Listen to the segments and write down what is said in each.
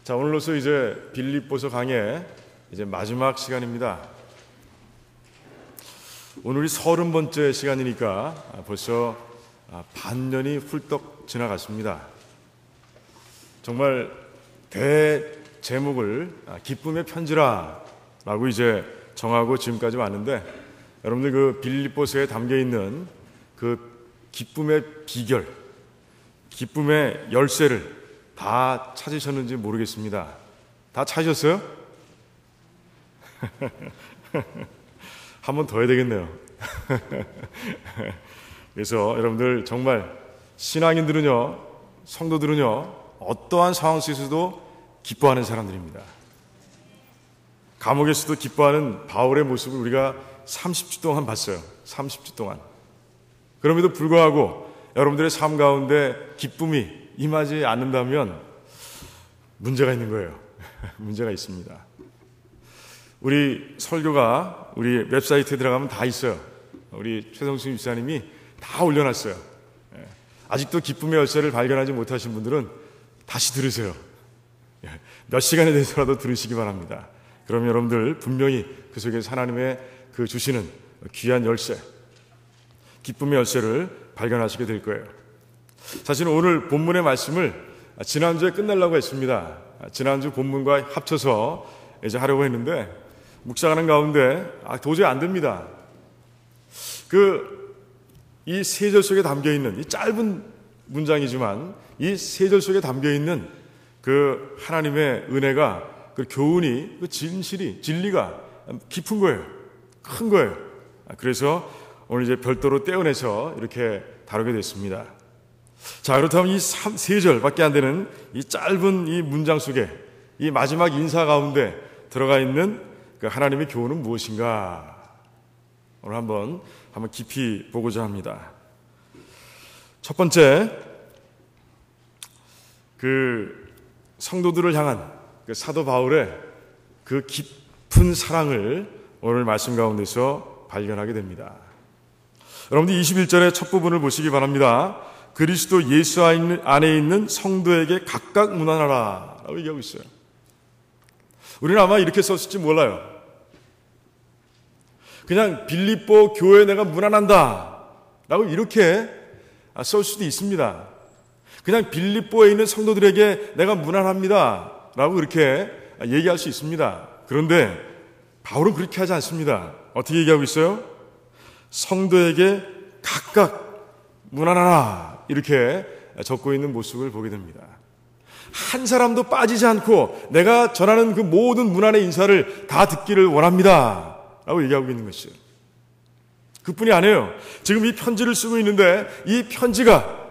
자, 오늘로서 이제 빌립보서 강의 이제 마지막 시간입니다. 오늘이 30번째 시간이니까 벌써 반년이 훌떡 지나갔습니다. 정말 대제목을 기쁨의 편지라 라고 이제 정하고 지금까지 왔는데, 여러분들 그 빌립보서에 담겨있는 그 기쁨의 비결, 기쁨의 열쇠를 다 찾으셨는지 모르겠습니다. 다 찾으셨어요? 한 번 더 해야 되겠네요. 그래서 여러분들 정말 신앙인들은요, 성도들은요, 어떠한 상황 속에서도 기뻐하는 사람들입니다. 감옥에서도 기뻐하는 바울의 모습을 우리가 30주 동안 봤어요. 30주 동안. 그럼에도 불구하고 여러분들의 삶 가운데 기쁨이 임하지 않는다면 문제가 있는 거예요. 문제가 있습니다. 우리 설교가 우리 웹사이트에 들어가면 다 있어요. 우리 최성수 집사님이 다 올려놨어요. 아직도 기쁨의 열쇠를 발견하지 못하신 분들은 다시 들으세요. 몇 시간에 대해서라도 들으시기 바랍니다. 그럼 여러분들 분명히 그 속에서 하나님의 그 주시는 귀한 열쇠, 기쁨의 열쇠를 발견하시게 될 거예요. 사실 오늘 본문의 말씀을 지난주에 끝내려고 했습니다. 지난주 본문과 합쳐서 이제 하려고 했는데, 묵상하는 가운데 도저히 안 됩니다. 이 세 절 속에 담겨있는 이 짧은 문장이지만 이 세 절 속에 담겨있는 그 하나님의 은혜가, 그 교훈이, 그 진리가 깊은 거예요. 큰 거예요. 그래서 오늘 이제 별도로 떼어내서 이렇게 다루게 됐습니다. 자, 그렇다면 이 세 절밖에 안 되는 이 짧은 이 문장 속에 이 마지막 인사 가운데 들어가 있는 그 하나님의 교훈은 무엇인가? 오늘 한번 깊이 보고자 합니다. 첫 번째, 그 성도들을 향한 그 사도 바울의 그 깊은 사랑을 오늘 말씀 가운데서 발견하게 됩니다. 여러분들 21절의 첫 부분을 보시기 바랍니다. 그리스도 예수 안에 있는 성도에게 각각 문안하라 라고 얘기하고 있어요. 우리는 아마 이렇게 썼을지 몰라요. 그냥 빌립보 교회에 내가 문안한다 라고 이렇게 쓸 수도 있습니다. 그냥 빌립보에 있는 성도들에게 내가 문안합니다 라고 이렇게 얘기할 수 있습니다. 그런데 바울은 그렇게 하지 않습니다. 어떻게 얘기하고 있어요? 성도에게 각각 문안하라 이렇게 적고 있는 모습을 보게 됩니다. 한 사람도 빠지지 않고 내가 전하는 그 모든 문안의 인사를 다 듣기를 원합니다 라고 얘기하고 있는 것이죠. 그뿐이 아니에요. 지금 이 편지를 쓰고 있는데 이 편지가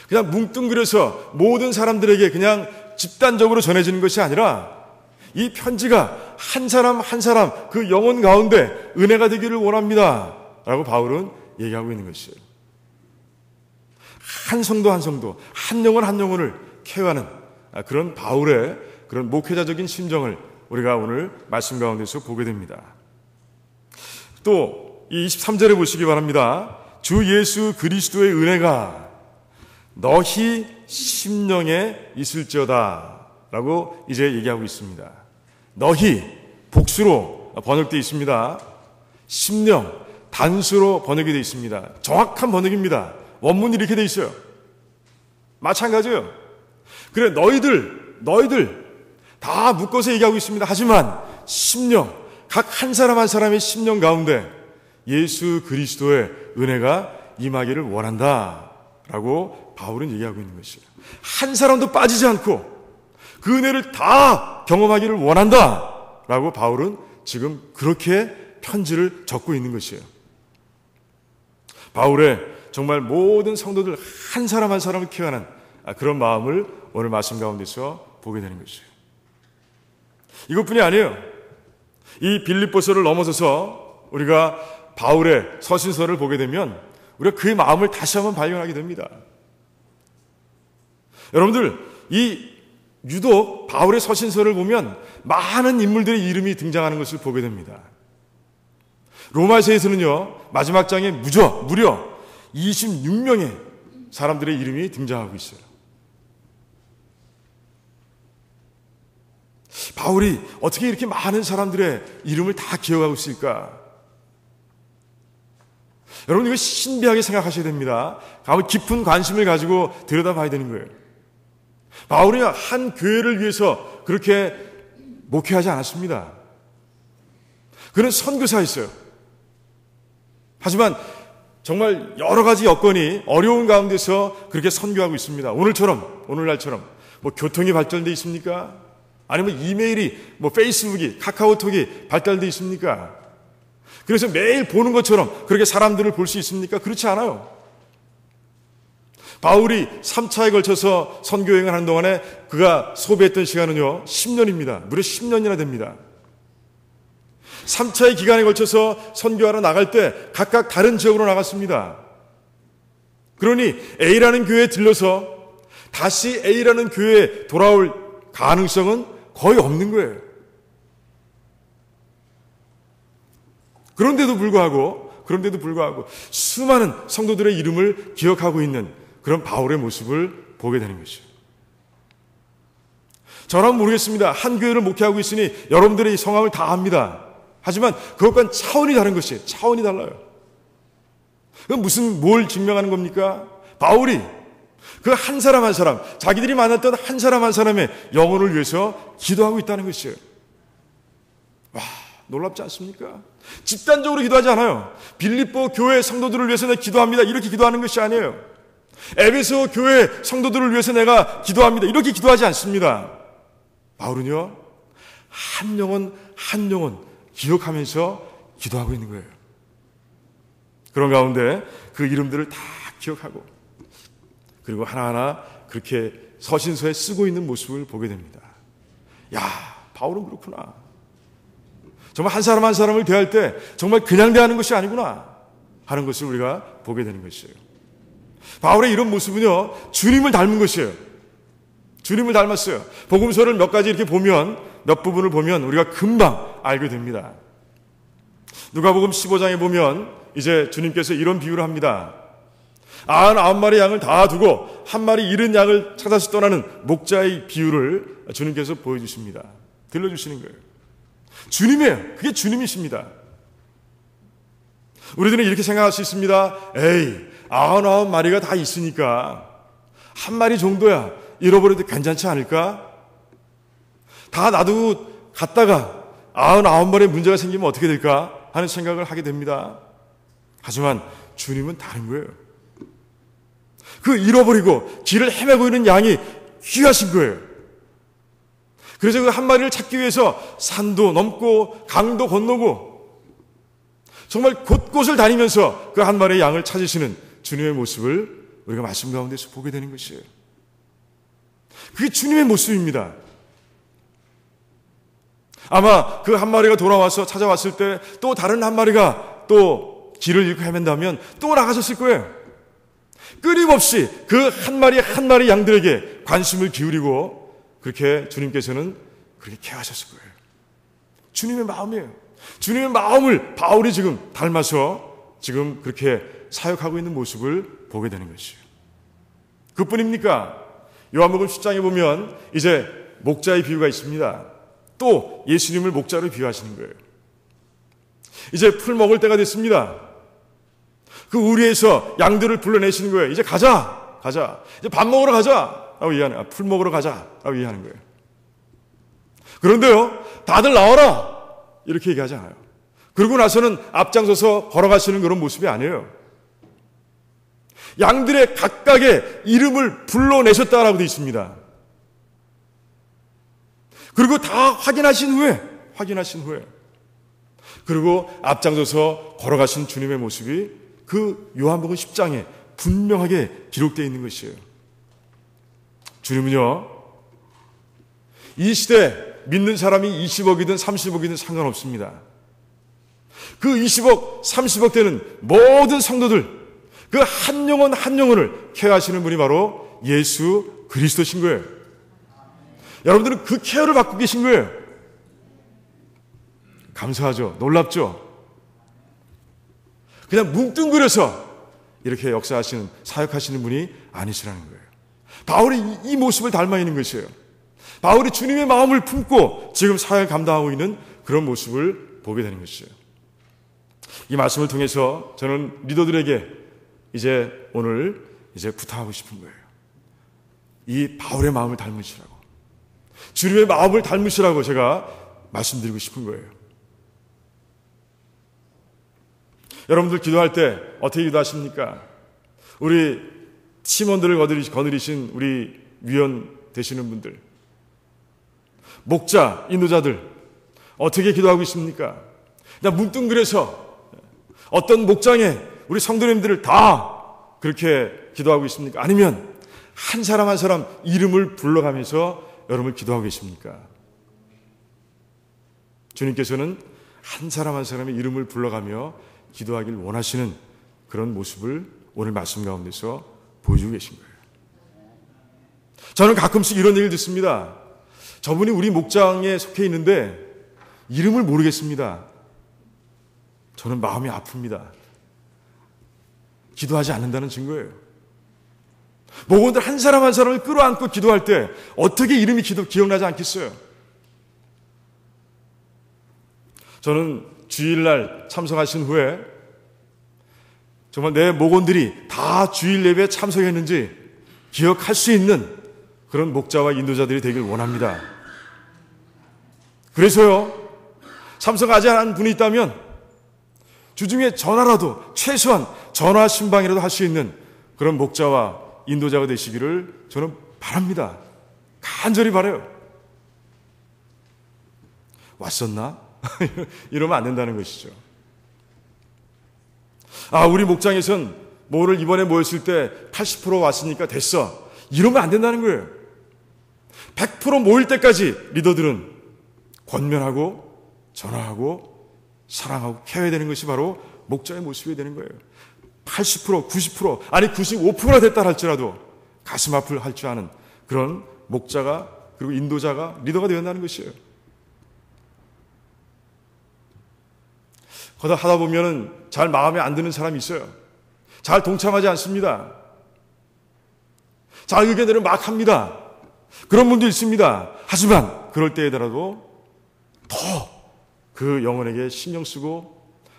그냥 뭉뚱그려서 모든 사람들에게 그냥 집단적으로 전해지는 것이 아니라 이 편지가 한 사람 한 사람 그 영혼 가운데 은혜가 되기를 원합니다 라고 바울은 얘기하고 있는 것이에요. 한 성도 한 성도, 한 영혼 한 영혼을 케어하는 그런 바울의 그런 목회자적인 심정을 우리가 오늘 말씀 가운데서 보게 됩니다. 또 이 23절에 보시기 바랍니다. 주 예수 그리스도의 은혜가 너희 심령에 있을지어다 라고 이제 얘기하고 있습니다. 너희 복수로 번역되어 있습니다. 심령 단수로 번역이 되어 있습니다. 정확한 번역입니다. 원문이 이렇게 되어 있어요. 마찬가지예요. 그래, 너희들 다 묶어서 얘기하고 있습니다. 하지만 심령, 각 한 사람 한 사람의 심령 가운데 예수 그리스도의 은혜가 임하기를 원한다 라고 바울은 얘기하고 있는 것이에요. 한 사람도 빠지지 않고 그 은혜를 다 경험하기를 원한다 라고 바울은 지금 그렇게 편지를 적고 있는 것이에요. 바울의 정말 모든 성도들 한 사람 한 사람을 케어하는 그런 마음을 오늘 말씀 가운데서 보게 되는 것이에요. 이것뿐이 아니에요. 이 빌립보서를 넘어서서 우리가 바울의 서신서를 보게 되면 우리가 그의 마음을 다시 한번 발견하게 됩니다. 여러분들, 유독 바울의 서신서를 보면 많은 인물들의 이름이 등장하는 것을 보게 됩니다. 로마서에서는요, 마지막 장에 무려 26명의 사람들의 이름이 등장하고 있어요. 바울이 어떻게 이렇게 많은 사람들의 이름을 다 기억하고 있을까? 여러분, 이거 신비하게 생각하셔야 됩니다. 아주 깊은 관심을 가지고 들여다봐야 되는 거예요. 바울이 한 교회를 위해서 그렇게 목회하지 않았습니다. 그는 선교사였어요. 하지만 정말 여러 가지 여건이 어려운 가운데서 그렇게 선교하고 있습니다. 오늘날처럼 뭐 교통이 발달돼 있습니까? 아니면 이메일이, 뭐 페이스북이, 카카오톡이 발달돼 있습니까? 그래서 매일 보는 것처럼 그렇게 사람들을 볼 수 있습니까? 그렇지 않아요. 바울이 3차에 걸쳐서 선교여행을 하는 동안에 그가 소비했던 시간은요, 10년입니다. 무려 10년이나 됩니다. 3차의 기간에 걸쳐서 선교하러 나갈 때 각각 다른 지역으로 나갔습니다. 그러니 A라는 교회에 들러서 다시 A라는 교회에 돌아올 가능성은 거의 없는 거예요. 그런데도 불구하고 수많은 성도들의 이름을 기억하고 있는 그런 바울의 모습을 보게 되는 것이죠. 저는 모르겠습니다. 한 교회를 목회하고 있으니 여러분들의 성함을 다 압니다. 하지만 그것과는 차원이 다른 것이에요. 차원이 달라요. 그건 뭘 증명하는 겁니까? 바울이 그 한 사람 한 사람, 자기들이 만났던 한 사람 한 사람의 영혼을 위해서 기도하고 있다는 것이에요. 와, 놀랍지 않습니까? 집단적으로 기도하지 않아요. 빌립보 교회 성도들을 위해서 내가 기도합니다. 이렇게 기도하는 것이 아니에요. 에베소 교회 성도들을 위해서 내가 기도합니다. 이렇게 기도하지 않습니다. 바울은요, 한 영혼 기억하면서 기도하고 있는 거예요. 그런 가운데 그 이름들을 다 기억하고 그리고 하나하나 그렇게 서신서에 쓰고 있는 모습을 보게 됩니다. 야, 바울은 그렇구나. 정말 한 사람 한 사람을 대할 때 정말 그냥 대하는 것이 아니구나 하는 것을 우리가 보게 되는 것이에요. 바울의 이런 모습은요, 주님을 닮은 것이에요. 주님을 닮았어요. 복음서를 몇 가지 이렇게 보면, 몇 부분을 보면 우리가 금방 알게 됩니다. 누가복음 15장에 보면 이제 주님께서 이런 비유를 합니다. 99마리 양을 다 두고 한 마리 잃은 양을 찾아서 떠나는 목자의 비유를 주님께서 보여주십니다. 들려주시는 거예요. 주님이에요. 그게 주님이십니다. 우리들은 이렇게 생각할 수 있습니다. 에이, 99마리가 다 있으니까 한 마리 정도야 잃어버려도 괜찮지 않을까? 다 놔두고 갔다가 99마리에 문제가 생기면 어떻게 될까 하는 생각을 하게 됩니다. 하지만 주님은 다른 거예요. 그 잃어버리고 길을 헤매고 있는 양이 귀하신 거예요. 그래서 그 한 마리를 찾기 위해서 산도 넘고 강도 건너고 정말 곳곳을 다니면서 그 한 마리의 양을 찾으시는 주님의 모습을 우리가 말씀 가운데서 보게 되는 것이에요. 그게 주님의 모습입니다. 아마 그 한 마리가 돌아와서 찾아왔을 때 또 다른 한 마리가 또 길을 잃고 헤맨다면 또 나가셨을 거예요. 끊임없이 그 한 마리 양들에게 관심을 기울이고 그렇게 주님께서는 그렇게 케어하셨을 거예요. 주님의 마음이에요. 주님의 마음을 바울이 지금 닮아서 지금 그렇게 사역하고 있는 모습을 보게 되는 것이에요. 그뿐입니까? 요한복음 10장에 보면 이제 목자의 비유가 있습니다. 또 예수님을 목자로 비유하시는 거예요. 이제 풀 먹을 때가 됐습니다. 그 우리에서 양들을 불러내시는 거예요. 이제 가자. 이제 밥 먹으러 가자. 풀 먹으러 가자. 라고 얘기하는 거예요. 그런데요, 다들 나와라. 이렇게 얘기하지 않아요. 그러고 나서는 앞장서서 걸어가시는 그런 모습이 아니에요. 양들의 각각의 이름을 불러내셨다라고 되어 있습니다. 그리고 다 확인하신 후에 그리고 앞장서서 걸어가신 주님의 모습이 그 요한복음 10장에 분명하게 기록되어 있는 것이에요. 주님은요, 이 시대 믿는 사람이 20억이든 30억이든 상관없습니다. 그 20억, 30억 되는 모든 성도들, 그 한 영혼을 케어하시는 분이 바로 예수 그리스도신 거예요. 여러분들은 그 케어를 받고 계신 거예요. 감사하죠? 놀랍죠? 그냥 뭉뚱그려서 이렇게 역사하시는, 사역하시는 분이 아니시라는 거예요. 바울이 이 모습을 닮아 있는 것이에요. 바울이 주님의 마음을 품고 지금 사역을 감당하고 있는 그런 모습을 보게 되는 것이죠. 이 말씀을 통해서 저는 리더들에게 오늘 부탁하고 싶은 거예요. 이 바울의 마음을 닮으시라고, 주님의 마음을 닮으시라고 제가 말씀드리고 싶은 거예요. 여러분들 기도할 때 어떻게 기도하십니까? 우리 팀원들을 거느리신 우리 위원 되시는 분들, 목자, 인도자들 어떻게 기도하고 있습니까? 그냥 뭉뚱그려서 어떤 목장에 우리 성도님들을 다 그렇게 기도하고 있습니까? 아니면 한 사람 한 사람 이름을 불러가면서 여러분을 기도하고 계십니까? 주님께서는 한 사람 한 사람의 이름을 불러가며 기도하길 원하시는 그런 모습을 오늘 말씀 가운데서 보여주고 계신 거예요. 저는 가끔씩 이런 얘기를 듣습니다. 저분이 우리 목장에 속해 있는데 이름을 모르겠습니다. 저는 마음이 아픕니다. 기도하지 않는다는 증거예요. 목원들 한 사람 한 사람을 끌어안고 기도할 때 어떻게 이름이 기억나지 않겠어요? 저는 주일날 참석하신 후에 정말 내 목원들이 다 주일 예배에 참석했는지 기억할 수 있는 그런 목자와 인도자들이 되길 원합니다. 그래서요, 참석하지 않은 분이 있다면 주중에 전화라도, 최소한 전화 신방이라도 할 수 있는 그런 목자와 인도자가 되시기를 저는 바랍니다. 간절히 바라요. 왔었나? 이러면 안 된다는 것이죠. 우리 목장에선 뭐를 이번에 모였을 때 80% 왔으니까 됐어. 이러면 안 된다는 거예요. 100% 모일 때까지 리더들은 권면하고 전화하고 사랑하고 케어해야 되는 것이 바로 목자의 모습이 되는 거예요. 80%, 90%, 아니 95%나 됐다 할지라도 가슴 아플 할 줄 아는 그런 목자가, 그리고 인도자가, 리더가 되었다는 것이에요. 그러다 하다 보면은 잘 마음에 안 드는 사람이 있어요. 잘 동참하지 않습니다. 잘 의견대로 막 합니다. 그런 분도 있습니다. 하지만 그럴 때에라도 더 그 영혼에게 신경 쓰고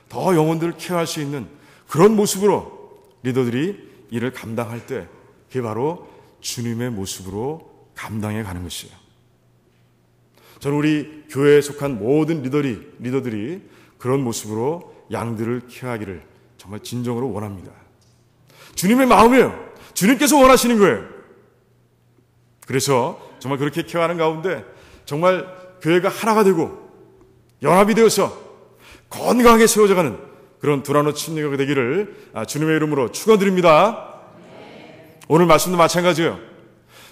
더 영혼들을 케어할 수 있는 그런 모습으로 리더들이 일을 감당할 때 그게 바로 주님의 모습으로 감당해 가는 것이에요. 저는 우리 교회에 속한 모든 리더들이 그런 모습으로 양들을 케어하기를 정말 진정으로 원합니다. 주님의 마음이에요. 주님께서 원하시는 거예요. 그래서 정말 그렇게 케어하는 가운데 정말 교회가 하나가 되고 연합이 되어서 건강하게 세워져가는 그런 두라노 침례교회가 되기를 주님의 이름으로 축원드립니다. 오늘 말씀도 마찬가지예요.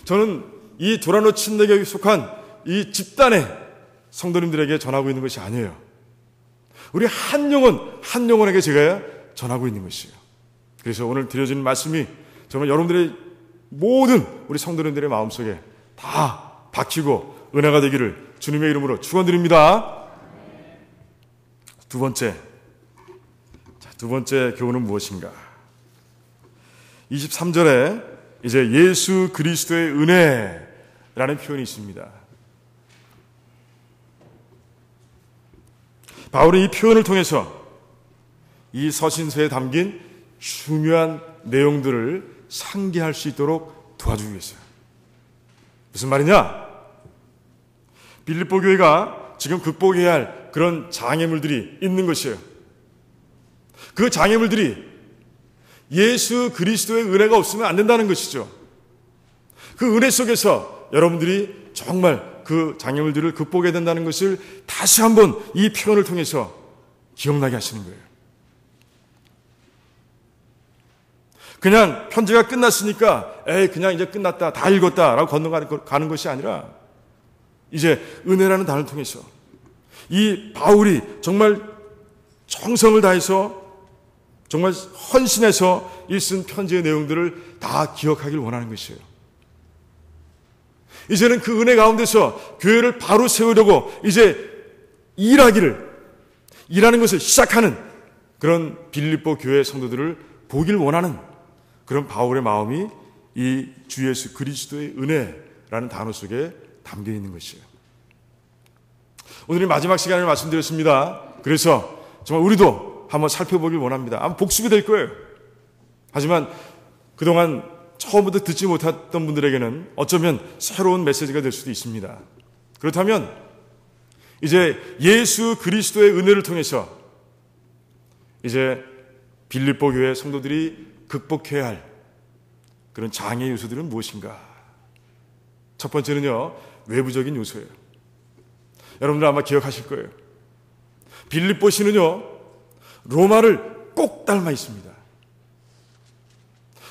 저는 이 두라노 침례교회에 속한 이 집단의 성도님들에게 전하고 있는 것이 아니에요. 우리 한 영혼에게 제가 전하고 있는 것이에요. 그래서 오늘 드려지는 말씀이 정말 여러분들의 모든 우리 성도님들의 마음속에 다 박히고 은혜가 되기를 주님의 이름으로 축원드립니다. 두 번째 교훈은 무엇인가? 23절에 이제 예수 그리스도의 은혜라는 표현이 있습니다. 바울은 이 표현을 통해서 이 서신서에 담긴 중요한 내용들을 상기할 수 있도록 도와주고 있어요. 무슨 말이냐? 빌립보 교회가 지금 극복해야 할 그런 장애물들이 있는 것이에요. 그 장애물들이 예수 그리스도의 은혜가 없으면 안 된다는 것이죠. 그 은혜 속에서 여러분들이 정말 그 장애물들을 극복해야 된다는 것을 다시 한번 이 표현을 통해서 기억나게 하시는 거예요. 그냥 편지가 끝났으니까 그냥 이제 끝났다, 다 읽었다라고 건너가는 것이 아니라 이제 은혜라는 단어를 통해서 이 바울이 정말 정성을 다해서 정말 헌신해서 쓴 편지의 내용들을 다 기억하길 원하는 것이에요. 이제는 그 은혜 가운데서 교회를 바로 세우려고 이제 일하는 것을 시작하는 그런 빌립보 교회 성도들을 보길 원하는 그런 바울의 마음이 이 주 예수 그리스도의 은혜라는 단어 속에 담겨 있는 것이에요. 오늘이 마지막 시간을 말씀드렸습니다. 그래서 정말 우리도 한번 살펴보길 원합니다. 아마 복습이 될 거예요. 하지만 그동안 처음부터 듣지 못했던 분들에게는 어쩌면 새로운 메시지가 될 수도 있습니다. 그렇다면 이제 예수 그리스도의 은혜를 통해서 이제 빌립보 교회 성도들이 극복해야 할 그런 장애 요소들은 무엇인가? 첫 번째는요, 외부적인 요소예요. 여러분들 아마 기억하실 거예요. 빌립보 시는요, 로마를 꼭 닮아 있습니다.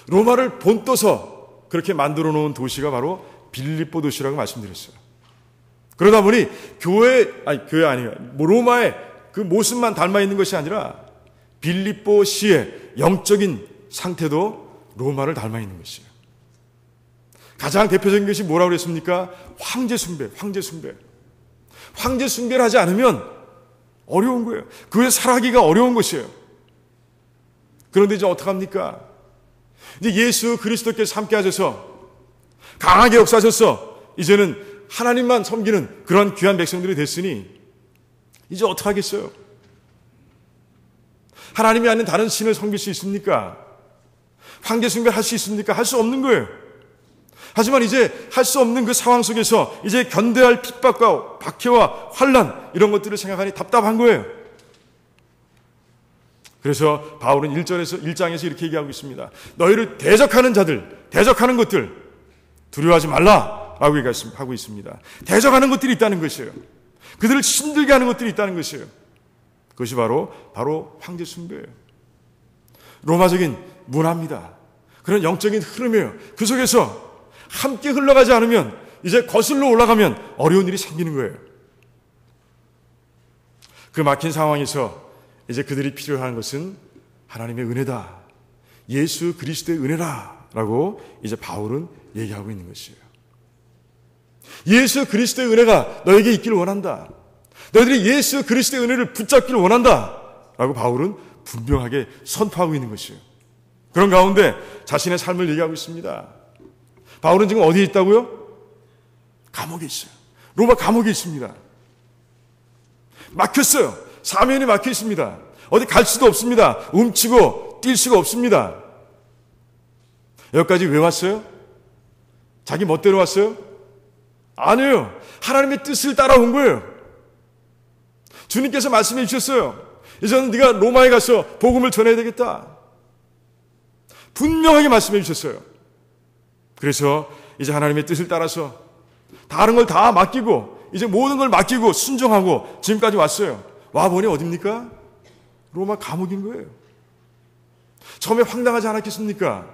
로마를 본떠서 그렇게 만들어 놓은 도시가 바로 빌립보 도시라고 말씀드렸어요. 그러다 보니 교회 아니에요. 로마의 그 모습만 닮아 있는 것이 아니라 빌립보 시의 영적인 상태도 로마를 닮아 있는 것이에요. 가장 대표적인 것이 뭐라고 그랬습니까? 황제 숭배. 황제 숭배를 하지 않으면 어려운 거예요. 교회 살아가기가 어려운 것이에요. 그런데 이제 어떡합니까? 이제 예수 그리스도께서 함께 하셔서 강하게 역사하셔서 이제는 하나님만 섬기는 그런 귀한 백성들이 됐으니 이제 어떡하겠어요? 하나님이 아닌 다른 신을 섬길 수 있습니까? 황제 숭배를 할 수 있습니까? 할 수 없는 거예요. 하지만 이제 할 수 없는 그 상황 속에서 이제 견뎌야 할 핍박과 박해와 환난 이런 것들을 생각하니 답답한 거예요. 그래서 바울은 1장에서 이렇게 얘기하고 있습니다. 너희를 대적하는 자들, 대적하는 것들 두려워하지 말라라고 하고 있습니다. 대적하는 것들이 있다는 것이에요. 그들을 힘들게 하는 것들이 있다는 것이에요. 그것이 바로 황제 숭배예요. 로마적인 문화입니다. 그런 영적인 흐름이에요. 그 속에서 함께 흘러가지 않으면 이제 거슬러 올라가면 어려운 일이 생기는 거예요. 그 막힌 상황에서 이제 그들이 필요한 것은 하나님의 은혜다. 예수 그리스도의 은혜라라고 이제 바울은 얘기하고 있는 것이에요. 예수 그리스도의 은혜가 너에게 있기를 원한다. 너희들이 예수 그리스도의 은혜를 붙잡기를 원한다. 라고 바울은 분명하게 선포하고 있는 것이에요. 그런 가운데 자신의 삶을 얘기하고 있습니다. 바울은 지금 어디에 있다고요? 감옥에 있어요. 로마 감옥에 있습니다. 막혔어요. 사면이 막혀 있습니다. 어디 갈 수도 없습니다. 움치고 뛸 수가 없습니다. 여기까지 왜 왔어요? 자기 멋대로 왔어요? 아니에요. 하나님의 뜻을 따라온 거예요. 주님께서 말씀해 주셨어요. 이제는 네가 로마에 가서 복음을 전해야 되겠다. 분명하게 말씀해 주셨어요. 그래서 이제 하나님의 뜻을 따라서 다른 걸 다 맡기고 이제 모든 걸 맡기고 순종하고 지금까지 왔어요. 와보니 어딥니까? 로마 감옥인 거예요. 처음에 황당하지 않았겠습니까?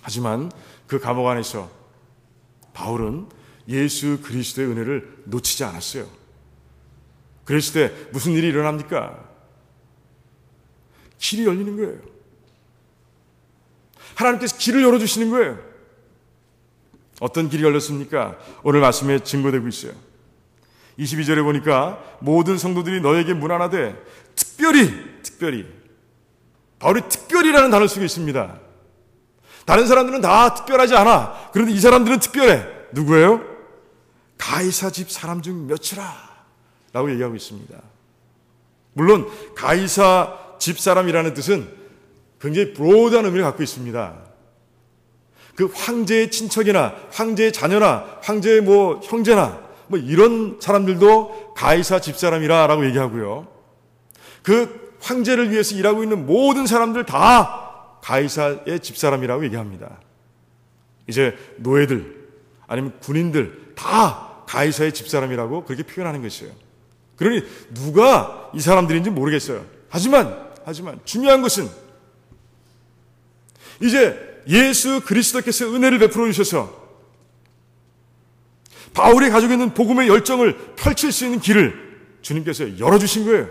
하지만 그 감옥 안에서 바울은 예수 그리스도의 은혜를 놓치지 않았어요. 그랬을 때 무슨 일이 일어납니까? 길이 열리는 거예요. 하나님께서 길을 열어주시는 거예요. 어떤 길이 열렸습니까? 오늘 말씀에 증거되고 있어요. 22절에 보니까 모든 성도들이 너에게 문안하되 특별히 바울이 특별히라는 단어를 쓰고 있습니다. 다른 사람들은 다 특별하지 않아. 그런데 이 사람들은 특별해. 누구예요? 가이사 집 사람 중 몇이라 라고 얘기하고 있습니다. 물론 가이사 집 사람이라는 뜻은 굉장히 브로드한 의미를 갖고 있습니다. 그 황제의 친척이나 황제의 자녀나 황제의 형제나 이런 사람들도 가이사 집사람이라고 얘기하고요. 그 황제를 위해서 일하고 있는 모든 사람들 다 가이사의 집사람이라고 얘기합니다. 이제 노예들 아니면 군인들 다 가이사의 집사람이라고 그렇게 표현하는 것이에요. 그러니 누가 이 사람들인지 모르겠어요. 하지만 중요한 것은 이제 예수 그리스도께서 은혜를 베풀어 주셔서 바울이 가지고 있는 복음의 열정을 펼칠 수 있는 길을 주님께서 열어주신 거예요.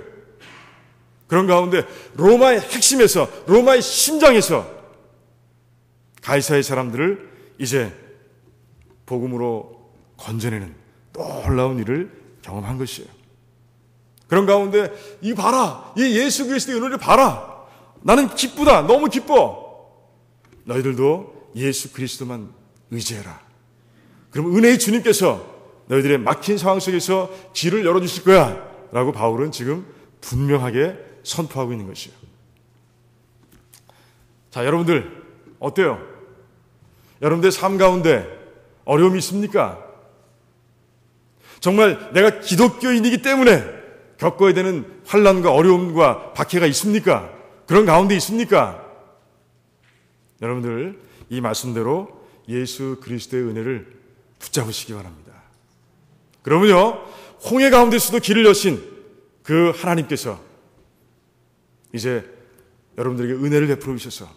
그런 가운데 로마의 핵심에서, 로마의 심장에서 가이사의 사람들을 이제 복음으로 건져내는 놀라운 일을 경험한 것이에요. 그런 가운데 이 봐라, 이 예수 그리스도의 은혜를 봐라. 나는 기쁘다, 너무 기뻐. 너희들도 예수 그리스도만 의지해라. 그럼 은혜의 주님께서 너희들의 막힌 상황 속에서 길을 열어주실 거야 라고 바울은 지금 분명하게 선포하고 있는 것이에요. 자, 여러분들 어때요? 여러분들의 삶 가운데 어려움이 있습니까? 정말 내가 기독교인이기 때문에 겪어야 되는 환난과 어려움과 박해가 있습니까? 그런 가운데 있습니까? 여러분들 이 말씀대로 예수 그리스도의 은혜를 붙잡으시기 바랍니다. 그러면요, 홍해 가운데서도 길을 여신 그 하나님께서 이제 여러분들에게 은혜를 베풀어 주셔서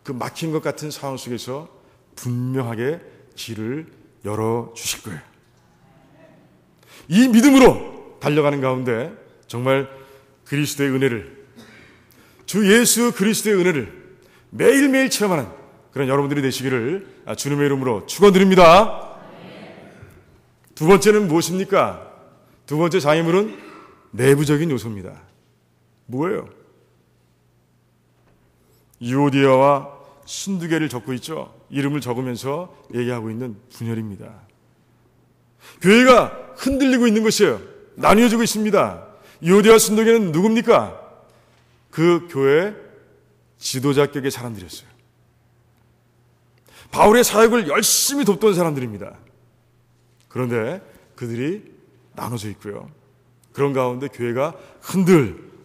그 막힌 것 같은 상황 속에서 분명하게 길을 열어주실 거예요. 이 믿음으로 달려가는 가운데 정말 그리스도의 은혜를, 주 예수 그리스도의 은혜를 매일매일 체험하는 그런 여러분들이 되시기를 주님의 이름으로 축원드립니다. 두 번째는 무엇입니까? 두 번째 장애물은 내부적인 요소입니다. 뭐예요? 유오디아와 순두개를 적고 있죠. 이름을 적으면서 얘기하고 있는 분열입니다. 교회가 흔들리고 있는 것이에요. 나뉘어지고 있습니다. 유오디아와 순두개는 누굽니까? 그 교회 지도자격의 사람들이었어요. 바울의 사역을 열심히 돕던 사람들입니다. 그런데 그들이 나눠져 있고요. 그런 가운데 교회가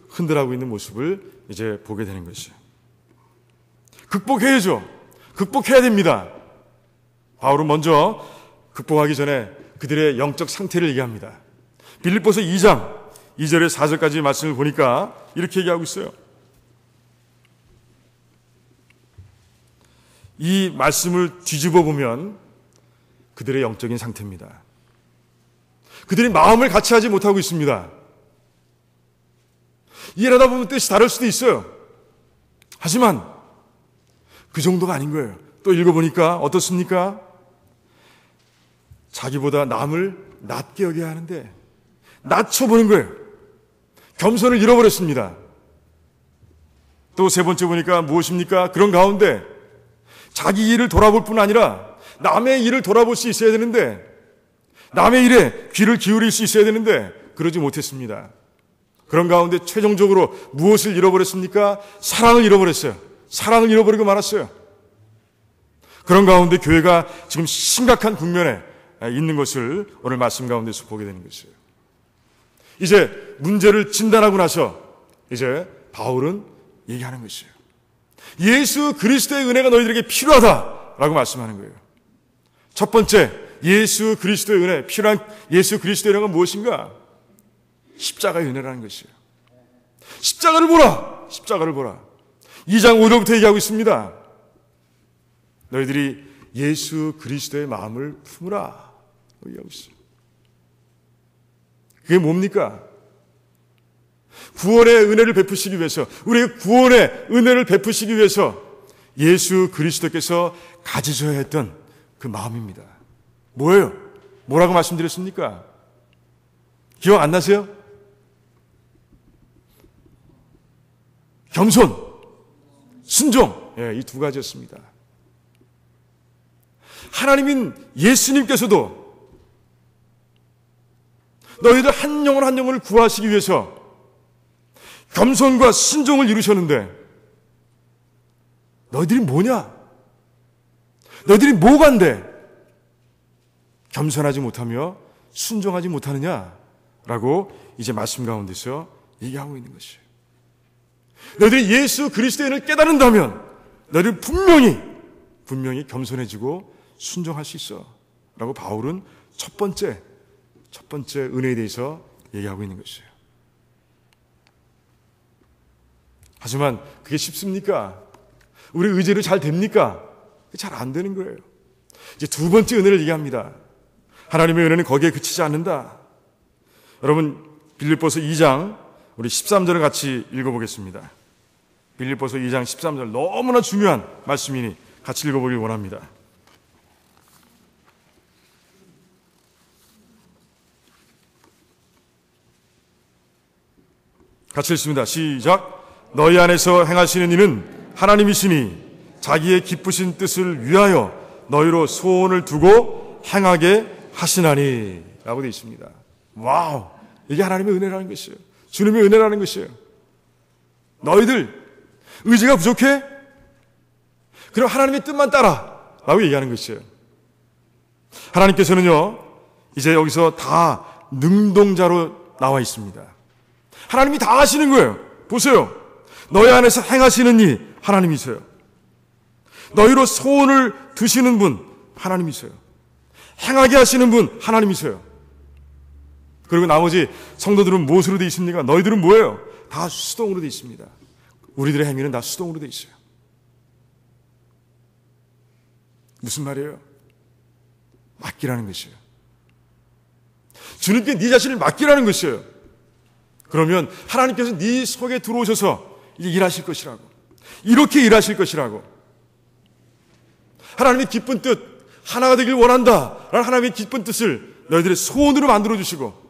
흔들하고 있는 모습을 이제 보게 되는 것이에요. 극복해야죠. 극복해야 됩니다. 바울은 먼저 극복하기 전에 그들의 영적 상태를 얘기합니다. 빌립보서 2장 2절에 4절까지 말씀을 보니까 이렇게 얘기하고 있어요. 이 말씀을 뒤집어 보면 그들의 영적인 상태입니다. 그들이 마음을 같이 하지 못하고 있습니다. 이해하다 보면 뜻이 다를 수도 있어요. 하지만 그 정도가 아닌 거예요. 또 읽어보니까 어떻습니까? 자기보다 남을 낮게 여겨야 하는데 낮춰보는 거예요. 겸손을 잃어버렸습니다. 또 세 번째 보니까 무엇입니까? 그런 가운데 자기 일을 돌아볼 뿐 아니라 남의 일을 돌아볼 수 있어야 되는데, 남의 일에 귀를 기울일 수 있어야 되는데 그러지 못했습니다. 그런 가운데 최종적으로 무엇을 잃어버렸습니까? 사랑을 잃어버렸어요. 사랑을 잃어버리고 말았어요. 그런 가운데 교회가 지금 심각한 국면에 있는 것을 오늘 말씀 가운데서 보게 되는 것이에요. 이제 문제를 진단하고 나서 이제 바울은 얘기하는 것이에요. 예수 그리스도의 은혜가 너희들에게 필요하다라고 말씀하는 거예요. 첫 번째, 예수 그리스도의 은혜, 필요한 예수 그리스도의 은혜가 무엇인가? 십자가의 은혜라는 것이에요. 십자가를 보라! 십자가를 보라! 2장 5절부터 얘기하고 있습니다. 너희들이 예수 그리스도의 마음을 품으라. 얘기하고 있어요. 그게 뭡니까? 구원의 은혜를 베푸시기 위해서, 우리의 구원의 은혜를 베푸시기 위해서 예수 그리스도께서 가지셔야 했던 그 마음입니다. 뭐예요? 뭐라고 말씀드렸습니까? 기억 안 나세요? 겸손, 순종, 이 두 가지였습니다. 하나님인 예수님께서도 너희들 한 영혼 한 영혼을 구하시기 위해서 겸손과 순종을 이루셨는데 너희들이 뭐냐? 너희들이 뭐간데 겸손하지 못하며 순종하지 못하느냐라고 이제 말씀 가운데서 얘기하고 있는 것이에요. 너희들이 예수 그리스도의 은혜를 깨닫는다면 너희들은 분명히 겸손해지고 순종할 수 있어 라고 바울은 첫 번째 은혜에 대해서 얘기하고 있는 것이에요. 하지만 그게 쉽습니까? 우리 의지로 잘 됩니까? 잘 안 되는 거예요. 이제 두 번째 은혜를 얘기합니다. 하나님의 은혜는 거기에 그치지 않는다. 여러분 빌립보서 2장 우리 13절을 같이 읽어보겠습니다. 빌립보서 2장 13절 너무나 중요한 말씀이니 같이 읽어보길 원합니다. 같이 읽습니다. 시작. 너희 안에서 행하시는 이는 하나님이시니 자기의 기쁘신 뜻을 위하여 너희로 소원을 두고 행하게 하시나니 라고 되어 있습니다. 와우! 이게 하나님의 은혜라는 것이에요. 주님의 은혜라는 것이에요. 너희들 의지가 부족해? 그럼 하나님의 뜻만 따라 라고 얘기하는 것이에요. 하나님께서는요, 이제 여기서 다 능동자로 나와 있습니다. 하나님이 다 하시는 거예요. 보세요. 너희 안에서 행하시는 이 하나님이세요. 너희로 소원을 두시는 분 하나님이세요. 행하게 하시는 분 하나님이세요. 그리고 나머지 성도들은 무엇으로 되어 있습니까? 너희들은 뭐예요? 다 수동으로 되어 있습니다. 우리들의 행위는 다 수동으로 되어 있어요. 무슨 말이에요? 맡기라는 것이에요. 주님께 네 자신을 맡기라는 것이에요. 그러면 하나님께서 네 속에 들어오셔서 이제 일하실 것이라고. 이렇게 일하실 것이라고. 하나님의 기쁜 뜻, 하나가 되길 원한다 라는 하나님의 기쁜 뜻을 너희들의 소원으로 만들어주시고,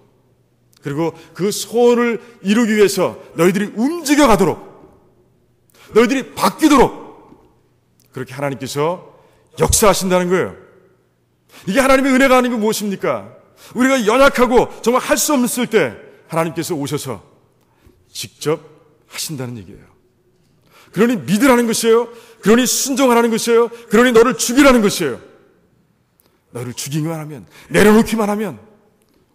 그리고 그 소원을 이루기 위해서 너희들이 움직여 가도록, 너희들이 바뀌도록 그렇게 하나님께서 역사하신다는 거예요. 이게 하나님의 은혜가 아니면 무엇입니까? 우리가 연약하고 정말 할 수 없을 때 하나님께서 오셔서 직접 하신다는 얘기예요. 그러니 믿으라는 것이에요. 그러니 순종하라는 것이에요. 그러니 너를 죽이라는 것이에요. 너를 죽이기만 하면, 내려놓기만 하면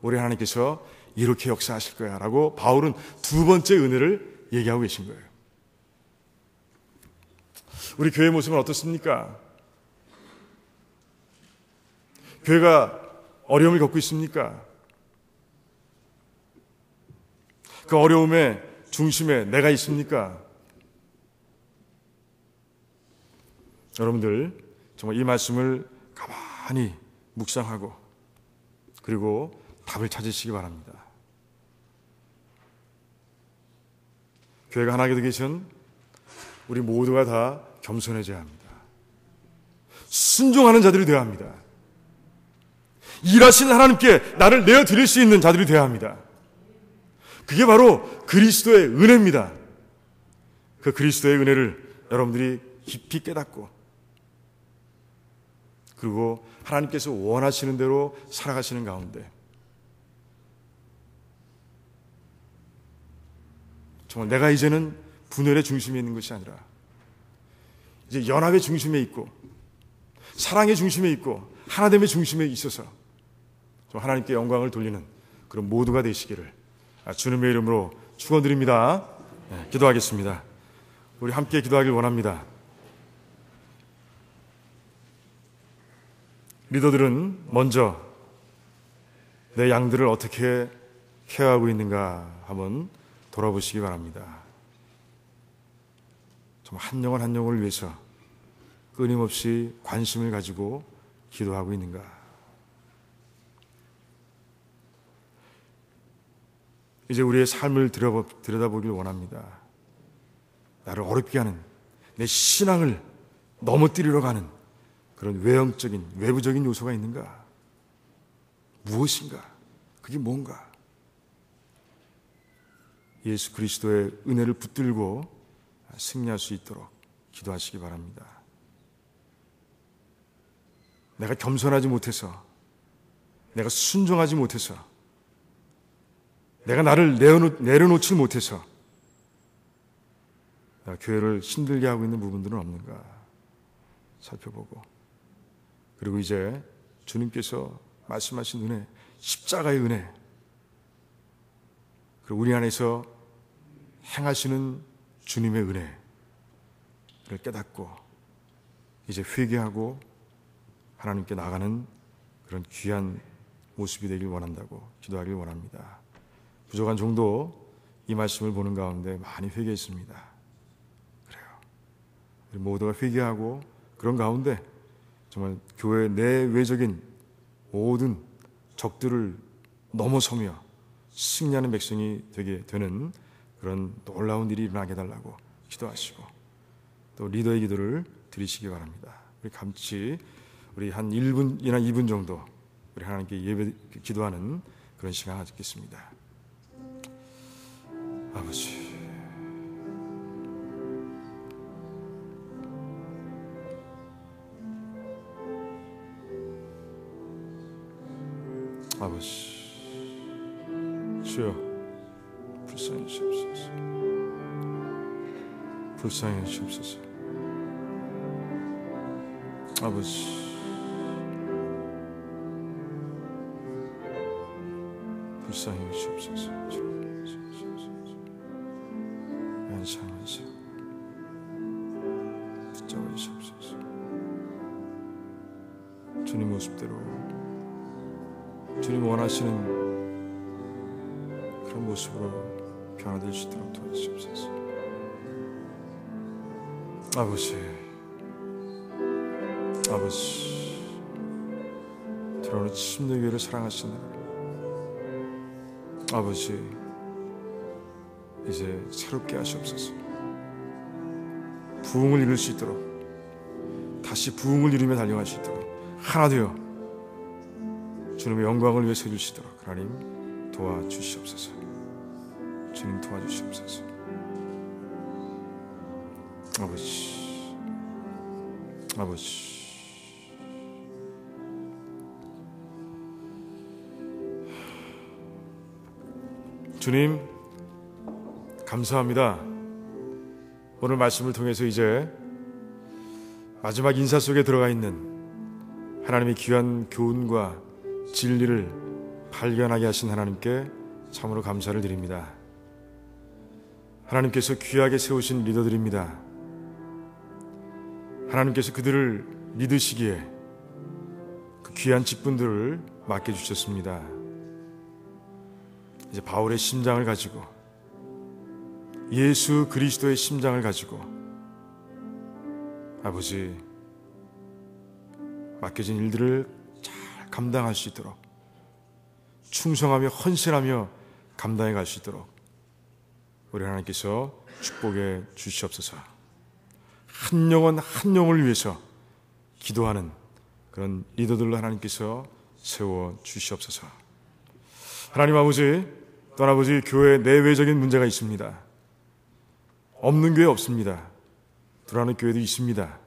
우리 하나님께서 이렇게 역사하실 거야 라고 바울은 두 번째 은혜를 얘기하고 계신 거예요. 우리 교회의 모습은 어떻습니까? 교회가 어려움을 겪고 있습니까? 그 어려움의 중심에 내가 있습니까? 여러분들 정말 이 말씀을 가만히 묵상하고 그리고 답을 찾으시기 바랍니다. 교회가 하나가 되기 전 우리 모두가 다 겸손해져야 합니다. 순종하는 자들이 되어야 합니다. 일하신 하나님께 나를 내어드릴 수 있는 자들이 되어야 합니다. 그게 바로 그리스도의 은혜입니다. 그 그리스도의 은혜를 여러분들이 깊이 깨닫고 그리고 하나님께서 원하시는 대로 살아가시는 가운데 정말 내가 이제는 분열의 중심에 있는 것이 아니라 이제 연합의 중심에 있고 사랑의 중심에 있고 하나됨의 중심에 있어서 좀 하나님께 영광을 돌리는 그런 모두가 되시기를 주님의 이름으로 축원드립니다. 네, 기도하겠습니다. 우리 함께 기도하길 원합니다. 리더들은 먼저 내 양들을 어떻게 케어하고 있는가 한번 돌아보시기 바랍니다. 정말 한 영혼 한 영혼을 위해서 끊임없이 관심을 가지고 기도하고 있는가. 이제 우리의 삶을 들여다보길 원합니다. 나를 어렵게 하는 내 신앙을 넘어뜨리러 가는 그런 외형적인 외부적인 요소가 있는가? 무엇인가? 그게 뭔가? 예수 그리스도의 은혜를 붙들고 승리할 수 있도록 기도하시기 바랍니다. 내가 겸손하지 못해서, 내가 순종하지 못해서, 내가 나를 내려놓지 못해서 교회를 힘들게 하고 있는 부분들은 없는가 살펴보고, 그리고 이제 주님께서 말씀하신 은혜, 십자가의 은혜, 그리고 우리 안에서 행하시는 주님의 은혜를 깨닫고 이제 회개하고 하나님께 나가는 그런 귀한 모습이 되길 원한다고 기도하길 원합니다. 부족한 정도 이 말씀을 보는 가운데 많이 회개했습니다. 그래요. 우리 모두가 회개하고 그런 가운데 정말 교회 내외적인 모든 적들을 넘어서며 승리하는 백성이 되게 되는 그런 놀라운 일이 일어나게 해달라고 기도하시고 또 리더의 기도를 드리시기 바랍니다. 우리 같이 우리 한 1분이나 2분 정도 우리 하나님께 예배 기도하는 그런 시간 갖겠습니다. 아버지, 아버지, 주여 불쌍히 주옵소서. 불쌍히 주옵소서. 아버지, 불쌍히 주옵소서. 안상하사 붙잡아 주옵소서. 주님 모습대로, 주님 원하시는 그런 모습으로 변화될 수 있도록 도와주시옵소서. 아버지, 아버지, 들어오는 침례 교회를 사랑하시는 아버지, 이제 새롭게 하시옵소서. 부흥을 이룰 수 있도록, 다시 부흥을 이루며 달려갈 수 있도록 하나 되어 주님의 영광을 위해 세울 수 있도록 하나님 도와주시옵소서. 주님 도와주시옵소서. 아버지, 아버지, 주님 감사합니다. 오늘 말씀을 통해서 이제 마지막 인사 속에 들어가 있는 하나님의 귀한 교훈과 진리를 발견하게 하신 하나님께 참으로 감사를 드립니다. 하나님께서 귀하게 세우신 리더들입니다. 하나님께서 그들을 믿으시기에 그 귀한 직분들을 맡겨주셨습니다. 이제 바울의 심장을 가지고, 예수 그리스도의 심장을 가지고 아버지, 맡겨진 일들을 잘 감당할 수 있도록, 충성하며 헌신하며 감당해 갈 수 있도록 우리 하나님께서 축복해 주시옵소서. 한 영혼 한 영혼을 위해서 기도하는 그런 리더들로 하나님께서 세워 주시옵소서. 하나님 아버지, 또한 아버지, 교회 내외적인 문제가 있습니다. 없는 교회 없습니다. 들어가는 교회도 있습니다.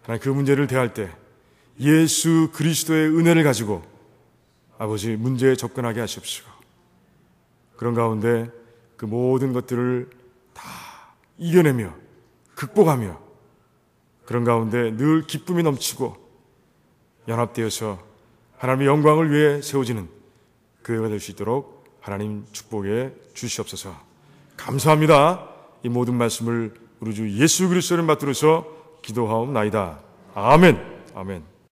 하나님, 그 문제를 대할 때 예수 그리스도의 은혜를 가지고 아버지 문제에 접근하게 하십시오. 그런 가운데 그 모든 것들을 다 이겨내며 극복하며 그런 가운데 늘 기쁨이 넘치고 연합되어서 하나님의 영광을 위해 세워지는 교회가 될 수 있도록 하나님 축복해 주시옵소서. 감사합니다. 이 모든 말씀을 우리 주 예수 그리스도를 받들어서 기도하옵나이다. 아멘. 아멘.